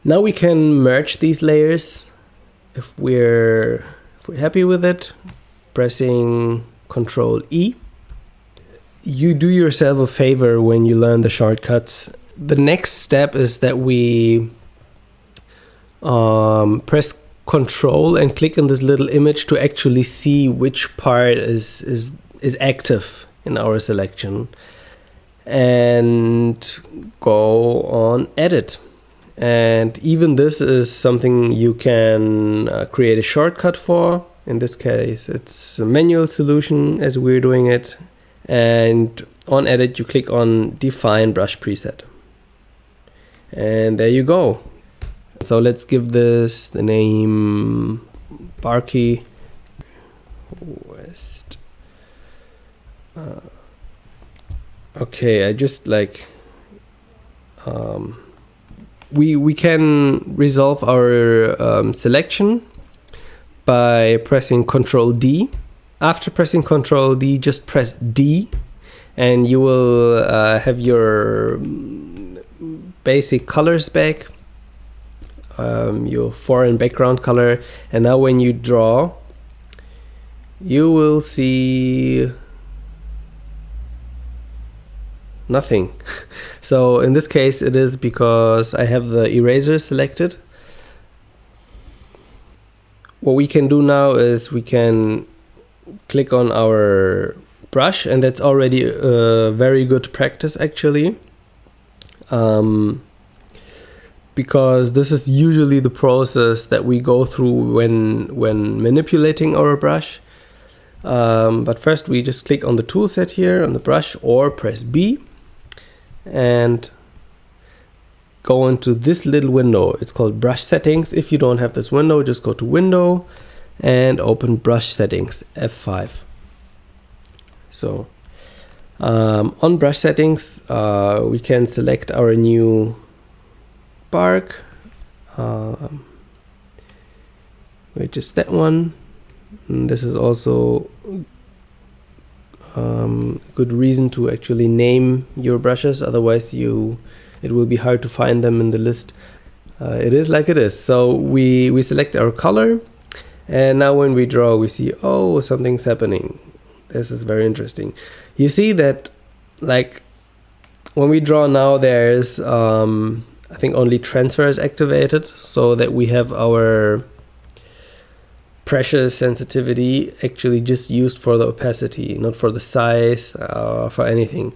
Now we can merge these layers if we're happy with it, pressing Ctrl E. You do yourself a favor when you learn the shortcuts. The next step is that we press Ctrl and click on this little image to actually see which part is active in our selection, and go on Edit. And even this is something you can create a shortcut for. In this case, it's a manual solution as we're doing it. And on Edit, you click on Define Brush Preset. And there you go. So let's give this the name Barky West. Okay, I just like... We can resolve our selection by pressing Ctrl D. After pressing Ctrl D, just press D, and you will have your basic colors back, your foreign background color. And now when you draw, you will see nothing. So in this case, it is because I have the eraser selected. What we can do now is we can click on our brush, and that's already a very good practice actually, because this is usually the process that we go through when manipulating our brush. But first we just click on the tool set here on the brush, or press B and go into this little window. It's called Brush Settings. If you don't have this window, just go to Window and open Brush Settings, F5. So on Brush Settings, we can select our new bark, which is that one. And this is also good reason to actually name your brushes, otherwise it will be hard to find them in the list. It is like it is. So we select our color, and now when we draw, we see, oh, something's happening. This is very interesting. You see that, like, when we draw now, there's I think only transfer is activated, so that we have our pressure sensitivity actually just used for the opacity, not for the size, for anything.